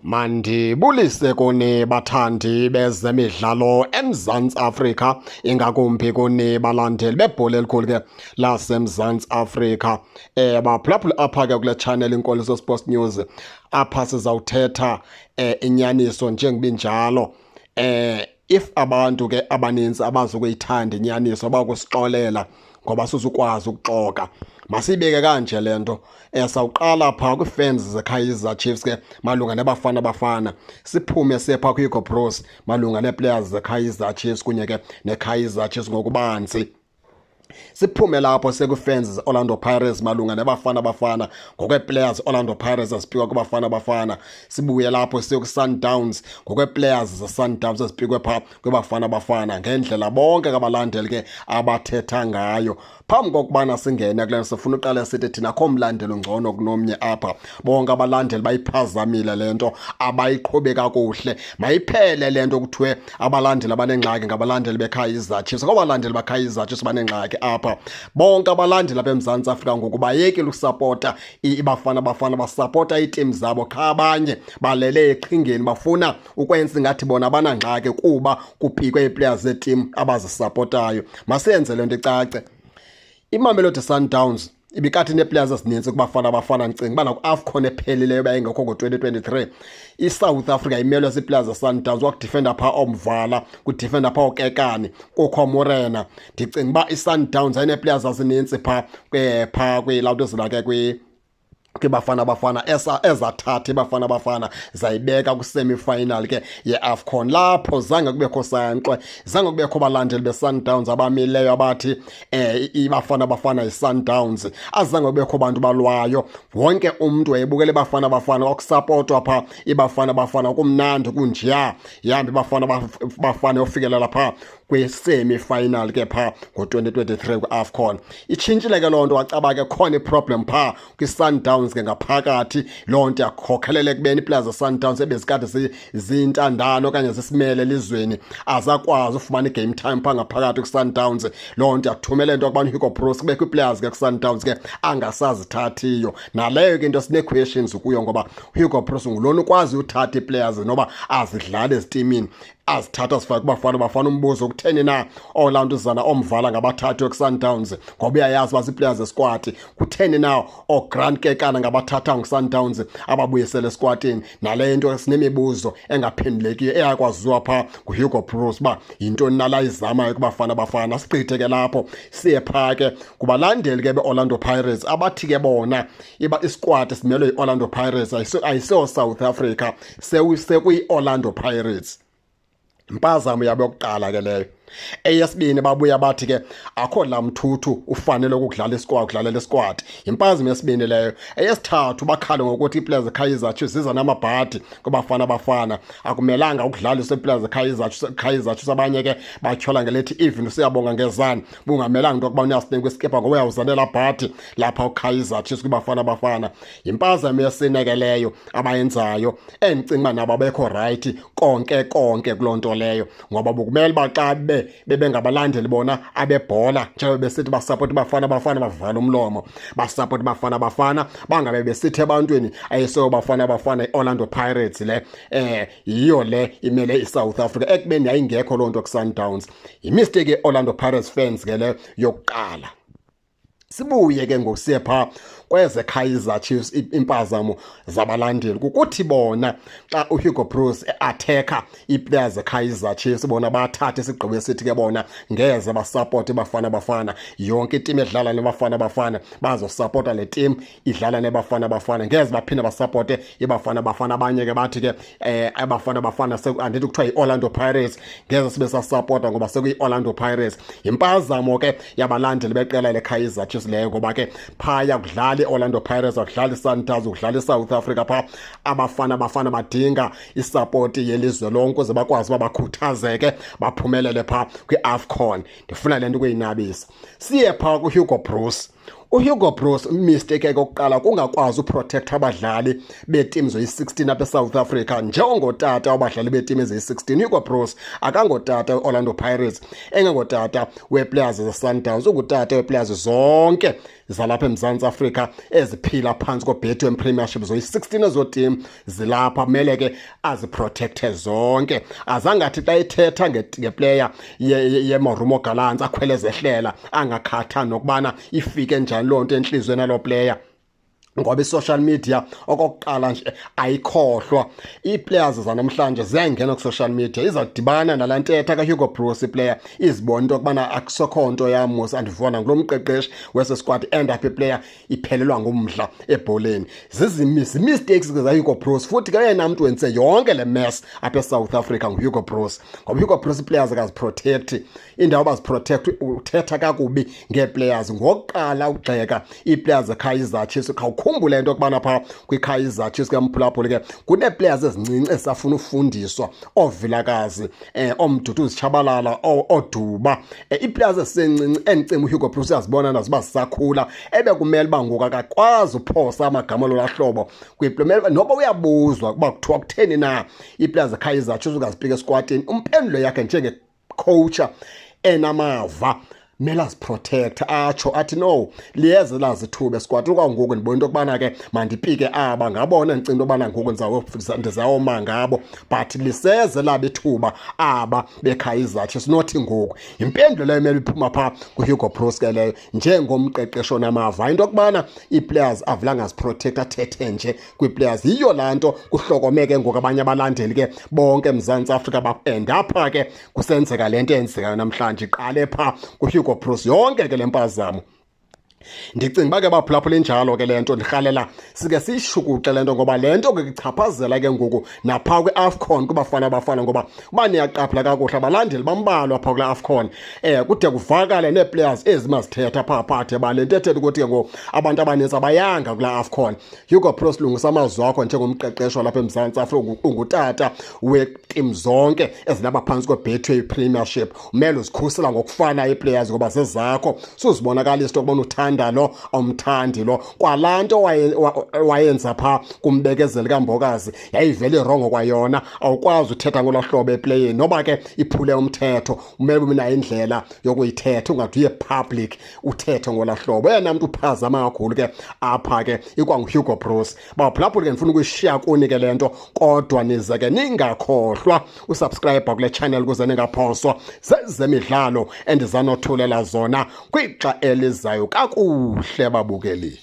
Mandibulise kuni bathandi bezemidlalo eMzantsi Afrika, ingakumbi kuni balandeli bebhola elikhulu ke laseMzantsi Afrika. Baphulaphula apha ke kule channel Inkoliso Sports News. Apha sizawuthetha inyaniso njengobinjalo. If abantu ke abaninzi abazukuyithanda inyaniso bakusixolela ngoba sizukwazi ukuxoka. Masibeke kanje lento. Sawuqala pha kwi-fans zeKaizer Chiefs ke malunga nebafana siphume sepha kwi-Hugo Broos malunga nee-players zeKaizer Chiefs kunye ke neKaizer Chiefs ngokubanzi. Siphume lapho sekwi-fans Orlando Pirates malunga nebafana ngokwe-players Orlando Pirates ezipikwa kubafana. Sibuye lapho siye ku-Sundowns ngokwe-players ze-Sundowns ezipikwe pha kwibafana ngendlela bonke abalandeli ke abathetha ngayo. Phambi kokubana singene kule sifuna uqala sithi thina kho mlandeli ngcono kunomnye apha. Bonke abalandeli bayiphazamile lento, abayiqhube kakuhle. Mayiphele lento kuthiwe abalandeli abanengxaki ngabalandeli beKaizer Chiefs. Abalandeli beKaizer Chiefs banengxaki apha. Bonke abalandeli beMzantsi Afrika ngoku bayekile ukusapota ibafana basapota iiteam zabo, qha abanye balele eqhingeni bafuna ukwenza ngathi bona banangxaki kuba kupikwe iiplayers zeteam abazisapotayo. Masenze lento icace. Imamelodi Sundowns ibikathi neplayers ezininzi kubafana ndicinga ubana ku-AFCON ephelileyo bayengekho ngo-2023 iSouth Africa imelwe ziiplayers zeSundowns, wakudifenda phaa omvala, kudifenda phaa okekani, kukho Morena. Ndicinga uba iSundowns ayinee-players ezininzi phaa kwiilawuti ezilake kwibafana ezathatha ibafana zayibeka kwi-semi-final ke ye-AFCON. Lapho zange kubekho sankxwe, zange kubekho balandeli beSundowns abamileyo abathi ibafana yiSundowns, azange kubekho bantu balwayo. Wonke umntu wayebukela ibafana wakusapotwa phaa ibafana kumnandi kunjiya yihamba ibafana yofikelela phaa kwi-semi-final ke phaa ngo-2023 kwi-AFCON. Itshintshile ke loo nto, wacaba ke khona iproblem phaa kwi-Sundowns ke ngaphakathi. Loo nto yakhokhelela ekubeni iiplayers zeSundowns ebezikade ziyintandane okanye zisimele elizweni azakwazi ufumana i-game time phaa ngaphakathi kwi-Sundowns. Loo nto yathumela into yokubana uHugo Broos kubekho iiplayers ke kwi-Sundowns ke angasazithathiyo. Naleyo ke into sinee-questions kuyo ngoba uHugo Broos ngulona ukwazi uthatha iiplayers noba azidlala ezitimini, azithatha zifake kubafana umbuzo kutheni na Orlando Zana omvala ngabathathu eku-Sundowns ngoba uyayazi uba ziiplayers zesquad. Kutheni na oGrant Kekana ngabathatha ngu-Sundowns ababuyisele esquadini. Nale nto sinemibuzo engaphendulekiyo eyakwaziwa phaa nguHugo Broos uba yintoni nala izamayo kubafana. Sigqithe ke lapho siye phaa ke kubalandeli ke be-Orlando Pirates abathi ke bona isquad simelwe yi-Orlando Pirates ayisiyo South Africa, sekuyi-Orlando Pirates. Impazamo yabo yokuqala ke leyo. Eyesibini babuya bathi ke akho la mthuthu ufanele ukudlalela isquad. Impazamo yesibini leyo. Eyesithathu bakhale ngokuthi iiplayers zeKaizer Chiefs ziza namabhadi kubafana. Akumelanga ukudlaliswa iiplayers zeKaizer Chiefs. Abanye ke batyhola ngelethi even usiyabonga ngezani bungamelanga into yokuba uyasinika iskipha ngoba uyawuzanela bhadi lapha uKaizer Chiefs kubafana. Impazamo yesine ke leyo abayenzayo endicinga uba nabo bekho right konke kuloo nto leyo, ngoba bukumele baxa bebengabalandeli bona abebhola njengoba besithi basapota ibafana bavala umlomo, basapota ibafana bangabe besithi ebantwini ayiseyo bafana i-Orlando Pirates le yiyo le imele iSouth Africa ekubeni yayingekho loo nto ku-Sundowns. Yimistake ye-Orlando Pirates fans ke le yokuqala. Sibuye ke ngosiye phaa kweze Kaizer Chiefs impazamo zabalandeli kukuthi bona xa uHugo Broos attacker iiplayers zeKaizer Chiefs bona bathatha isigqibo esithi ke bona ngeze basapota ibafana yonke iteam edlala nebafana bazosapota le team idlala nebafana ngeze baphinde basapote ibafana abanye ke bathi ke abafana andithi kuthiwa yi-Orlando Pirates ngeze sibe sasapota ngoba sekuyi-Orlando Pirates. Impazamo ke yabalandeli beqela leKaizer Chiefs leyo ngoba ke phaya kudlala Orlando Pirates, akudlala iSundowns, ukudlala iSouth Africa phaa. Abafana badinga isapoti yelizwe lonke ukuze bakwazi uba bakhuthazeke baphumelele phaa kwi-AFCON. Ndifuna le nto ukuyinabisa. Siye phaa kuHugo Broos. uHugo Broos mistake ekokuqala kungakwazi uprotect abadlali beteam zoyi-16 apha eSouth Africa njengotata wabadlali beteam eziyi-16. Hugo Broos akangotata weOrlando Pirates, engangotata weeplayers zeSundowns, ungutata weeplayers zonke zalapha eMzantsi Afrika eziphila phantsi koBetway Premiership zoyi-16 ezo team zilapha, kumele ke aziprotecte zonke. Azangathi xa ithetha ngeplayer yeMarumo Gallants akhwele zehlela angakhatha nokubana ifike njani loo nto entliziyweni yaloo player, ngoba i-social media okokuqala nje ayikhohlwa. Ii-players zanamhlanje ziyangena ku-social media, izawudibana nalaa ntetha kaHugo Broos iplayer, izibona into yokubana akusokho nto yamusa andivona ngulo mqeqeshi wesi squad, end up iplayer iphelelwa ngumdla ebholeni. Zii-mistakes ke zaHugo Broos, futhi ke yena mntu wenze yonke le mess apha eSouth Africa nguHugo Broos, ngoba Hugo Broos ii-players akaziprotecti. Indawo baziprotect uthetha kakubi ngee-players. Ngokuqala ugxeka ii-players zeKaizer Chiefs, khawukhumbule into yokubana phaa kwiKaizer Chiefs kamphulaphuli ke kunee-players ezincinci esafuna ufundiswa, ooVilakazi, oomduduzi Tshabalala, ooDuba, ii-players ezisencinci endicinga uHugo Broos uyazibona nazo uba zisakhula, ebekumele uba ngoku akakwazi uphosa amagama lolaa hlobo kwiplay. Noba uyabuzwa ukuba kuthiwa kutheni na ii-players zeKaizer Chiefs ungazipika eskwatini, umpendulo yakhe njengecoacher enamava mele aziprotect, atsho athi no, liyeze lazithuba eskwati. Kwangoku ndibona into yokubana ke mandipike aba ngabona ndicinga into yobana ngoku ndizawoma ngabo, but liseze laba ithuba aba beKaizer Chiefs, nothi ngoku. Yimpendulo leyo emele iphuma phaa kuHugo Broos ke leyo njengomqeqeshi onamava, into yokubana ii-players avilanga ziprotect, athethe nje kwii-players. Yiyo laa nto kuhlokomeke ngoku abanye abalandeli ke bonke eMzantsi Afrika ba-endapha ke kusenzeka le nto eyenzekayo namhlanje, iqale phaa kuHugo Broos yonke ke le mpazamo. Ndicinga uba ke baphulaphula injalo ke le nto, ndirhalela sike siyishukuxe le nto, ngoba le nto ke ichaphazela ke ngoku naphaa kwi-AFCON kuBafana Bafana, ngoba uba niyaqaphela kakuhle abalandeli bambalwa phaa kula AFCON kude kuvakale nee-players ezimazithetha phaa phathe bale nto ethetha ukuthi ke ngoku abantu abanintsi abayanga kula AFCON. Hugo Broos, lungisa amazwi akho njengomqeqeshi walapha eMzantsi Afrika, ungutata weetim zonke ezinabaphantsi kweBetway Premiership, umele uzikhusela ngokufana ii-players ngoba zezakho. Suzibonakalisa into yokubona uthanda lo awumthandi lo. Kwalaa nto wayenza phaa kumbekezeli kaMbokazi yayivele rongo kwayona, awukwazi uthetha ngolaa hlobo eplayeni noba ke iphule umthetho. Umele ube nayo indlela yokuyithetha, ungathi uye public uthethe ngolaa hlobo. Yena mntu uphazama kakhulu ke apha ke ikwanguHugo Broos. Baphulaphuli ke ndifuna ukuyishiya kuni ke le nto, kodwa nize ke ningakhohlwa usubscribe kule channel ukuze ningaphoswa zezemidlalo endizanothulela zona kwixa elizayo kakuhle babukeli.